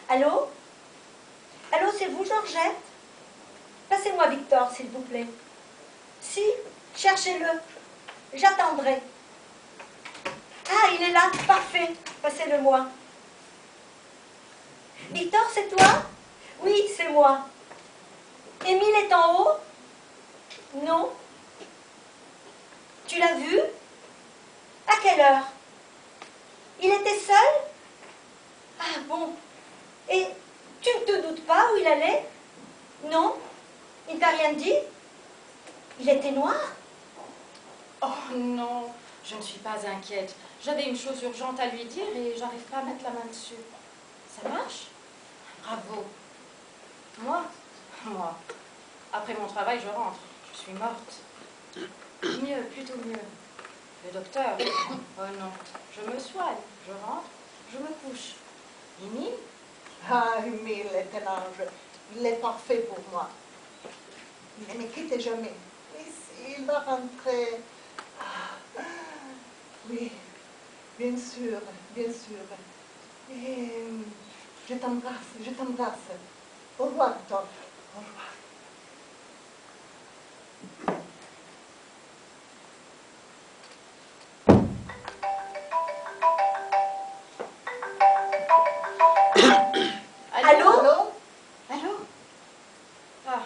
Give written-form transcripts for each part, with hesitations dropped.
Allô? Allô, c'est vous, Georgette? Passez-moi Victor, s'il vous plaît. Si, cherchez-le. J'attendrai. Ah, il est là, parfait. Passez-le-moi. Victor, c'est toi? Oui, c'est moi. Émile est en haut? Non. Tu l'as vu? À quelle heure? Il était seul? Ah bon. Et tu ne te doutes pas où il allait? Non? Il t'a rien dit? Il était noir? Oh non, je ne suis pas inquiète. J'avais une chose urgente à lui dire et j'arrive pas à mettre la main dessus. Ça marche? Bravo. Moi, après mon travail, je rentre. Je suis morte. Mieux, plutôt mieux. Le docteur, oh non, je me soigne, je rentre, je me couche. Émile? Ah, Émile est un ange. Il est parfait pour moi. Il ne me quitte jamais. Ici, il va rentrer. Ah, oui, bien sûr, bien sûr. Et je t'embrasse, je t'embrasse. Au revoir, Tom. Au revoir. Allô? Allô? Allô? Ah,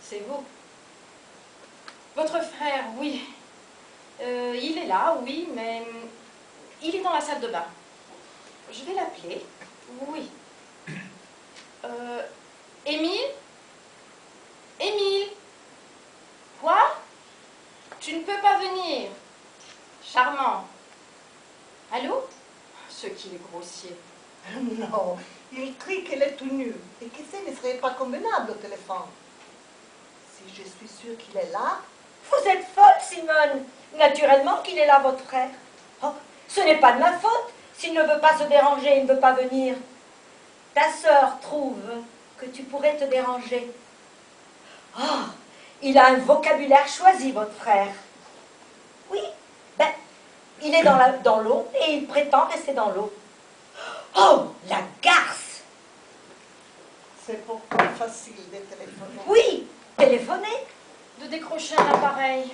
c'est vous. Votre frère, oui. Il est là, oui, mais il est dans la salle de bain. Je vais l'appeler. Oui. Émile? Émile? Quoi? Tu ne peux pas venir. Charmant. Allô? Ce qu'il est grossier. Non, il crie qu'il est tout nu et que ce ne serait pas convenable au téléphone. Si je suis sûre qu'il est là, Vous êtes folle, Simone. Naturellement qu'il est là, votre frère. Oh, ce n'est pas de ma faute. S'il ne veut pas se déranger, il ne veut pas venir. Ta sœur trouve que tu pourrais te déranger. Oh, il a un vocabulaire choisi, votre frère. Oui, ben, il est dans l'eau et il prétend rester dans l'eau. Oh, la garce! c'est pourquoi facile de téléphoner. Oui, téléphoner. De décrocher un appareil.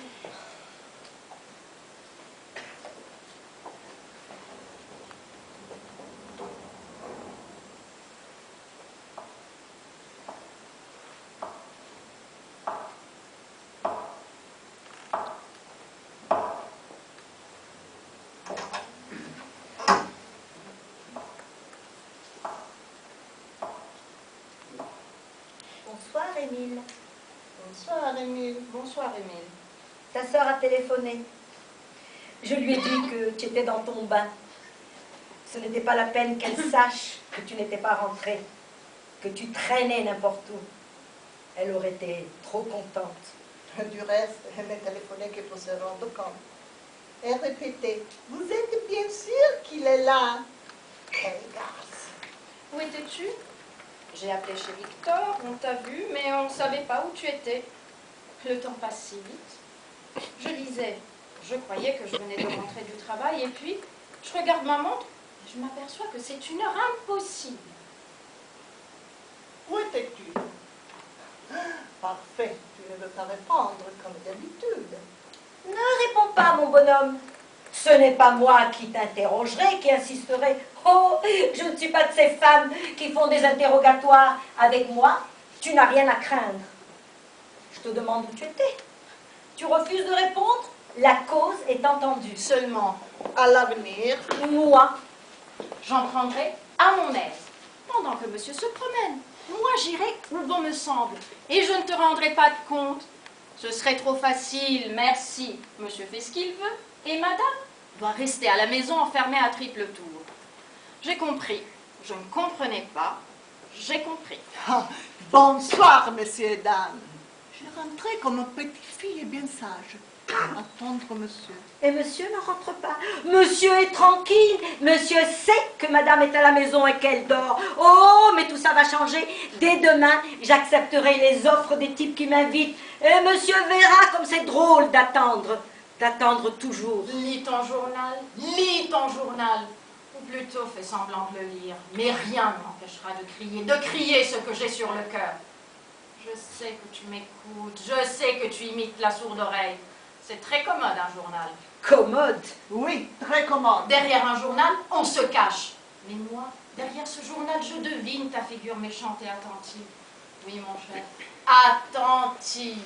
Bonsoir, Émile. Bonsoir, Émile. Bonsoir, Émile. Ta sœur a téléphoné. Je lui ai dit que tu étais dans ton bain. Ce n'était pas la peine qu'elle sache que tu n'étais pas rentrée, que tu traînais n'importe où. Elle aurait été trop contente. Du reste, elle ne téléphonait que pour se rendre compte. Elle répétait, vous êtes bien sûr qu'il est là. Quelle garce. Où étais-tu? J'ai appelé chez Victor, on t'a vu, mais on ne savait pas où tu étais. Le temps passe si vite. Je lisais. Je croyais que je venais de rentrer du travail, et puis je regarde ma montre et je m'aperçois que c'est une heure impossible. Où étais-tu? Parfait, tu ne veux pas répondre comme d'habitude. Ne réponds pas, mon bonhomme. Ce n'est pas moi qui t'interrogerai, qui insisterai. Oh, je ne suis pas de ces femmes qui font des interrogatoires avec moi. Tu n'as rien à craindre. Je te demande où tu étais. Tu refuses de répondre? La cause est entendue. Seulement, À l'avenir, Moi, j'en prendrai à mon aise. Pendant que monsieur se promène, moi j'irai où bon me semble. Et je ne te rendrai pas de compte. Ce serait trop facile, merci. Monsieur fait ce qu'il veut, et madame doit rester à la maison enfermée à triple tour. J'ai compris. Je ne comprenais pas. J'ai compris. ah, bonsoir, messieurs et dames. Je rentrais comme une petite fille bien sage. Attendre monsieur. et monsieur ne rentre pas. Monsieur est tranquille. Monsieur sait que madame est à la maison et qu'elle dort. Oh, mais tout ça va changer. Dès demain, j'accepterai les offres des types qui m'invitent. Et monsieur verra comme c'est drôle d'attendre. D'attendre toujours. Lis ton journal, lis ton journal. Ou plutôt fait semblant de le lire, mais rien ne m'empêchera de crier ce que j'ai sur le cœur. Je sais que tu m'écoutes, je sais que tu imites la sourde oreille. C'est très commode un journal. Commode? Oui, très commode. Derrière un journal, on se cache. Mais moi, derrière ce journal, je devine ta figure méchante et attentive. Oui, mon cher, attentive.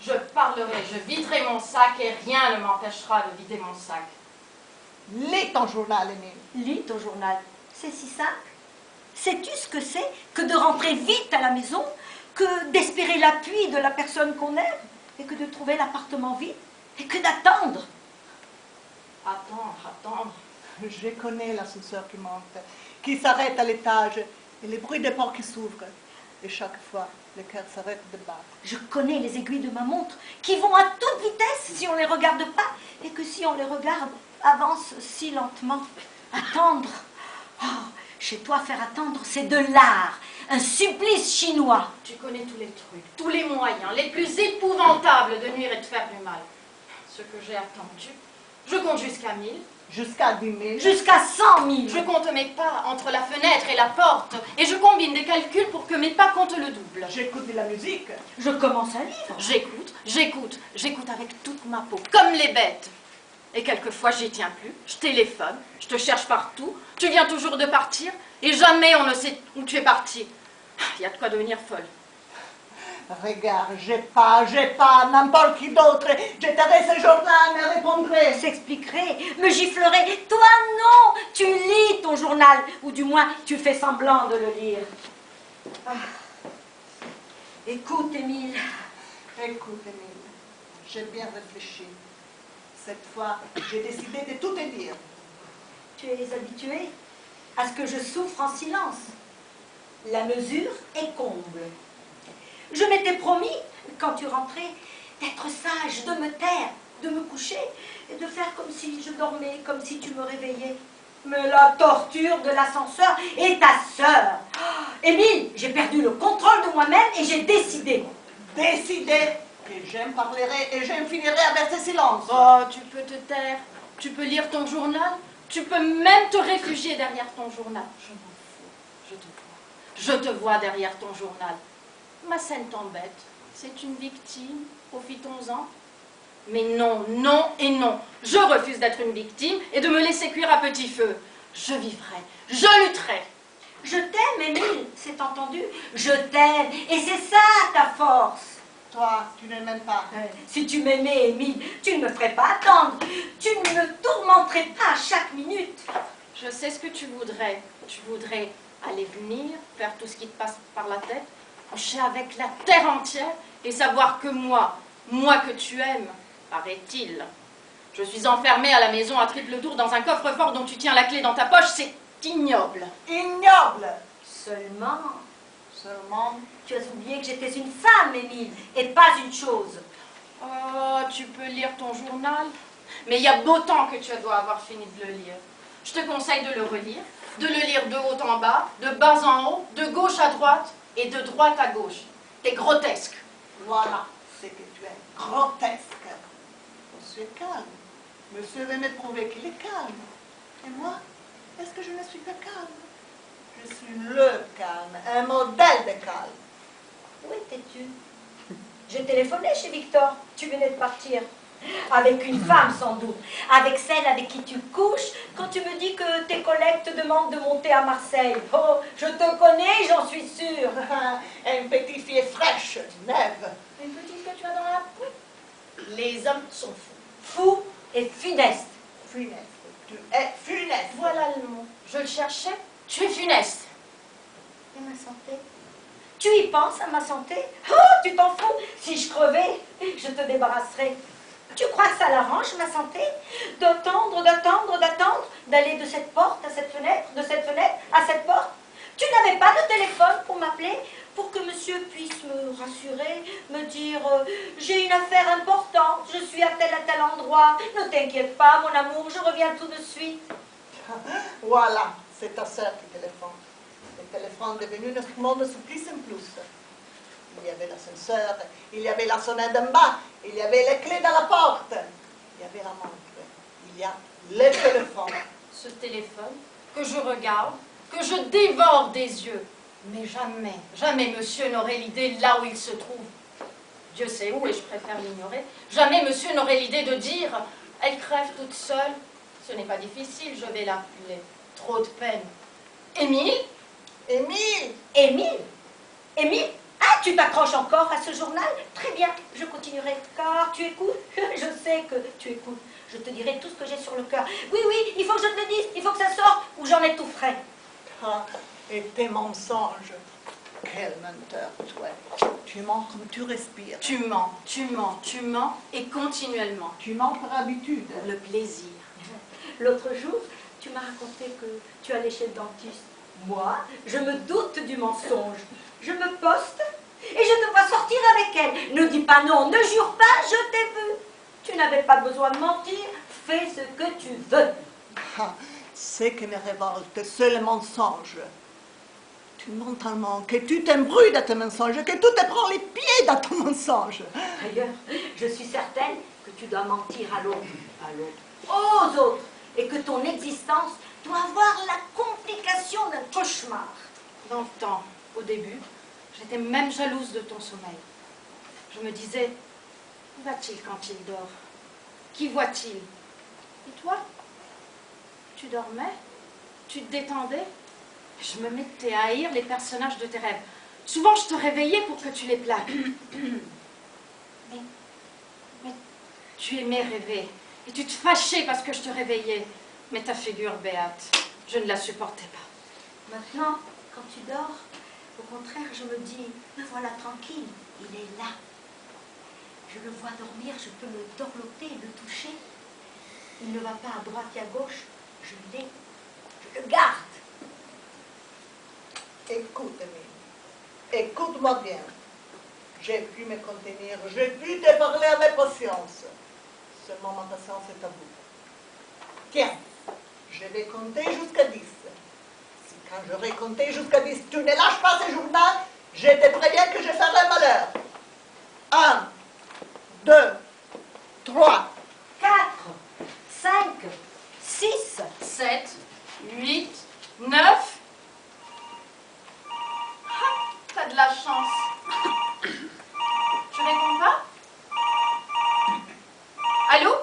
Je parlerai, je viderai mon sac et rien ne m'empêchera de vider mon sac. Lis ton journal, Émile. Lis ton journal. C'est si simple. Sais-tu ce que c'est que de rentrer vite à la maison, que d'espérer l'appui de la personne qu'on aime, et que de trouver l'appartement vide, et que d'attendre? Attendre. Je connais l'ascenseur qui monte, qui s'arrête à l'étage, et les bruits des portes qui s'ouvrent. Et chaque fois, le cœur s'arrête de battre. Je connais les aiguilles de ma montre, qui vont à toute vitesse si on ne les regarde pas, et que si on les regarde, avancent si lentement. Attendre. Oh, chez toi, faire attendre, c'est de l'art, un supplice chinois. Tu connais tous les trucs, tous les moyens, les plus épouvantables de nuire et de faire du mal. Ce que j'ai attendu, je compte jusqu'à 1000. Jusqu'à 10 000. Jusqu'à 100 000. Je compte mes pas entre la fenêtre et la porte, et je combine des calculs pour que mes pas comptent le double. J'écoute de la musique. Je commence un livre. J'écoute avec toute ma peau, comme les bêtes. Et quelquefois, j'y tiens plus, je téléphone, je te cherche partout, tu viens toujours de partir, et jamais on ne sait où tu es parti. Il y a de quoi devenir folle. Regarde, j'ai pas, n'importe qui d'autre. J'éteindrai ce journal, me répondrai. S'expliquerait, me giflerait. Toi, non, tu lis ton journal, ou du moins, tu fais semblant de le lire. Ah. Écoute, Émile. Écoute, Émile, j'ai bien réfléchi. Cette fois, j'ai décidé de tout te dire. Tu es habitué à ce que je souffre en silence. La mesure est comble. Je m'étais promis, quand tu rentrais, d'être sage, de me taire, de me coucher, et de faire comme si je dormais, comme si tu me réveillais. Mais la torture de l'ascenseur et ta sœur. Oh, Émile, j'ai perdu le contrôle de moi-même et j'ai décidé. Décidé que j'en parlerai et j'en finirai avec ce silence. Oh, tu peux te taire, tu peux lire ton journal, tu peux même te réfugier derrière ton journal. Je m'en fous, je te vois. Je te vois derrière ton journal. Ma scène t'embête, c'est une victime, profitons-en. Mais non, non et non. Je refuse d'être une victime et de me laisser cuire à petit feu. Je vivrai, je lutterai. Je t'aime, Émile, c'est entendu. Je t'aime, et c'est ça ta force. Toi, tu ne m'aimes pas. Si tu m'aimais, Émile, tu ne me ferais pas attendre. Tu ne me tourmenterais pas à chaque minute. Je sais ce que tu voudrais. Tu voudrais aller venir, faire tout ce qui te passe par la tête, coucher avec la terre entière et savoir que moi que tu aimes, paraît-il, je suis enfermée à la maison à triple tour dans un coffre-fort dont tu tiens la clé dans ta poche, c'est ignoble. Ignoble. Seulement, Seulement, tu as oublié que j'étais une femme, Émile, et pas une chose. Oh, tu peux lire ton journal, mais il y a beau temps que tu dois avoir fini de le lire. Je te conseille de le relire, de le lire de haut en bas, de bas en haut, de gauche à droite et de droite à gauche. T'es grotesque. voilà ce que tu es. Grotesque. Monsieur est calme. Monsieur veut me prouver qu'il est calme. Et moi, est-ce que je ne suis pas calme? Je suis le calme, un modèle de calme. Où étais-tu? J'ai téléphoné chez Victor. Tu venais de partir. Avec une femme, sans doute. Avec celle avec qui tu couches quand tu me dis que tes collègues te demandent de monter à Marseille. Oh, je te connais, j'en suis sûre. Une petite fille fraîche, neuve. Une petite que tu as dans la peau. Les hommes sont fous. Fou et funeste. Funeste. Tu es funeste. Voilà le mot. Je le cherchais. Tu es funeste. Et ma santé? Tu y penses à ma santé? Oh, tu t'en fous. Si je crevais, je te débarrasserais. Tu crois que ça l'arrange, ma santé? D'attendre, d'aller de cette porte à cette fenêtre, de cette fenêtre à cette porte? Tu n'avais pas de téléphone pour m'appeler, pour que monsieur puisse me rassurer, me dire j'ai une affaire importante, je suis à tel endroit, ne t'inquiète pas, mon amour, je reviens tout de suite. Voilà, c'est ta sœur qui téléphone. Le téléphone est devenu notre monde de plus en plus. Il y avait l'ascenseur, il y avait la sonnette d'en bas, il y avait les clés dans la porte, il y avait la montre, il y a Le téléphone. Ce téléphone que je regarde, que je dévore des yeux. Mais jamais, jamais monsieur n'aurait l'idée là où il se trouve. Dieu sait où et je préfère l'ignorer. Jamais monsieur n'aurait l'idée de dire « Elle crève toute seule. Ce n'est pas difficile, je vais l'appeler. Trop de peine. » Émile? Émile! Émile? Émile? Ah, tu t'accroches encore à ce journal? Très bien, je continuerai, car tu écoutes. Je sais que tu écoutes. Je te dirai tout ce que j'ai sur le cœur. Oui, oui, il faut que je te le dise, il faut que ça sorte, ou j'en ai tout frais. Ah, et tes mensonges. Quel menteur, toi. Tu mens comme tu respires. Tu mens, tu mens, tu mens, et continuellement. Tu mens par habitude. Le plaisir. L'autre jour, tu m'as raconté que tu allais chez le dentiste. Moi, je me doute du mensonge. Je me poste et je te vois sortir avec elle. Ne dis pas non, ne jure pas, je t'ai vu. Tu n'avais pas besoin de mentir, fais ce que tu veux. Ah, ce qui me révolte, c'est le mensonge. Tu mens tellement que tu t'embrouilles dans tes mensonges, que tu te prends les pieds dans ton mensonge. D'ailleurs, je suis certaine que tu dois mentir à l'autre, aux autres, et que ton existence doit avoir la complication d'un cauchemar. Dans le temps, au début, j'étais même jalouse de ton sommeil. Je me disais, où va-t-il quand il dort? Qui voit-il? Et toi? Tu dormais? Tu te détendais? Je me mettais à haïr les personnages de tes rêves. Souvent, je te réveillais pour que tu les plaques. mais tu aimais rêver. Et tu te fâchais parce que je te réveillais. Mais ta figure, Béate, je ne la supportais pas. Maintenant, quand tu dors, au contraire, je me dis, me voilà tranquille, il est là. Je le vois dormir, je peux le dorloter, le toucher. Il ne va pas à droite et à gauche, je l'ai, je le garde. Écoute, Émile, écoute-moi bien. J'ai pu me contenir, j'ai pu te parler avec patience. Seulement ma patience est à bout. Tiens, je vais compter jusqu'à 10. Si quand j'aurai compté jusqu'à 10, tu ne lâches pas ce journal, je te préviens que je ferai malheur. 1, 2, 3, 4, 5, 6, 7, 8, 9. T'as de la chance. Tu réponds pas? Allô?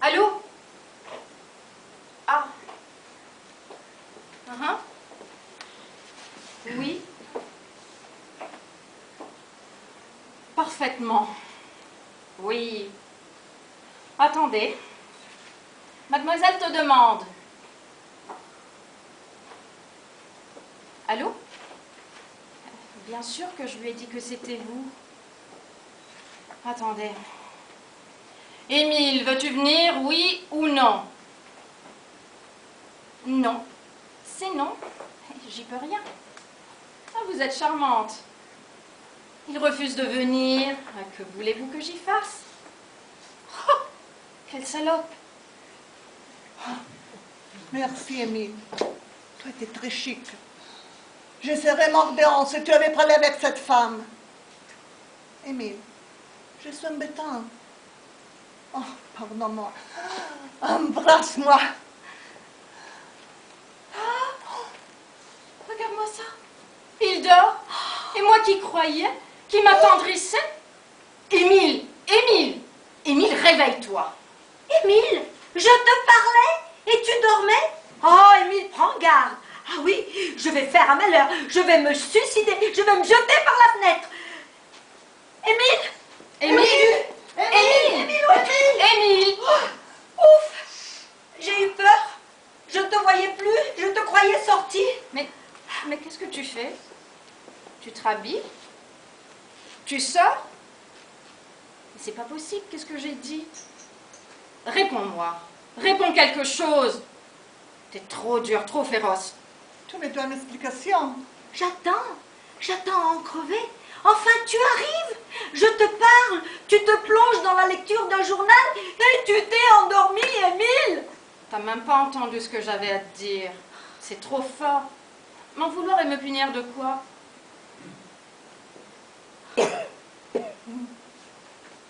Allô? Ah. Oui. Parfaitement. Oui. Attendez. Mademoiselle te demande. Allô? Bien sûr que je lui ai dit que c'était vous. Attendez. Émile, veux-tu venir, oui ou non? Non. C'est non. J'y peux rien. Ah, vous êtes charmante. Il refuse de venir. Ah, que voulez-vous que j'y fasse? Oh, quelle salope. Merci, Émile. Toi, tu es très chic. Je serais mort de honte si tu avais parlé avec cette femme. Émile, je suis embêtant. Oh, pardonne-moi. Embrasse-moi. Regarde-moi ça. Il dort. Et moi qui croyais, qui m'attendrissais. Émile, Émile, Émile, réveille-toi. Émile, je te parlais et tu dormais? Oh, Émile, prends garde. Ah oui, je vais faire un malheur, je vais me suicider, je vais me jeter par la fenêtre. Émile, Émile, Émile, Émile. Ouf, j'ai eu peur. Je ne te voyais plus, je te croyais sorti. Mais qu'est-ce que tu fais? Tu te rhabilles? Tu sors? Mais c'est pas possible, qu'est-ce que j'ai dit? Réponds-moi, réponds quelque chose. T'es trop dur, trop féroce. Tu me dois une explication. J'attends à en crever. Enfin, tu arrives, je te parle, tu te plonges dans la lecture d'un journal et tu t'es endormi, Émile. T'as même pas entendu ce que j'avais à te dire. C'est trop fort. M'en vouloir et me punir de quoi?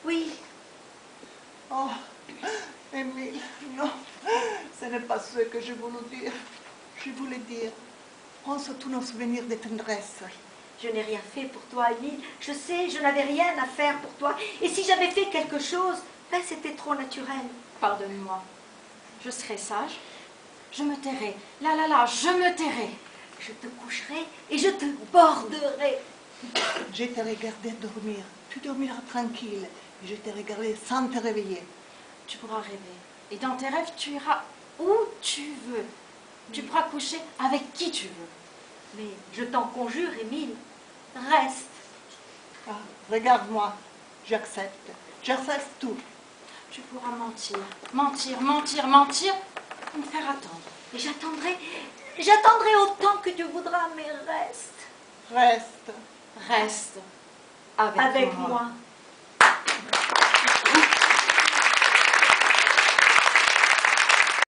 Oui. Oh, Émile, non, ce n'est pas ce que je voulais dire. Je voulais dire, pense à tous nos souvenirs de tendresse. Je n'ai rien fait pour toi, Émile. Je sais, je n'avais rien à faire pour toi. Et si j'avais fait quelque chose, ben c'était trop naturel. Pardonne-moi. Je serai sage. Je me tairai. Là, je me tairai. Je te coucherai et je te borderai. Je t'ai regardé dormir. Tu dormiras tranquille. Et je t'ai regardé sans te réveiller. Tu pourras rêver. Et dans tes rêves, tu iras où tu veux. Tu pourras coucher avec qui tu veux. Mais je t'en conjure, Émile, reste. Ah, regarde-moi. J'accepte. J'accepte tout. Tu pourras mentir, mentir, me faire attendre. Et j'attendrai autant que tu voudras, mais reste. Reste. Reste avec Avec moi. moi.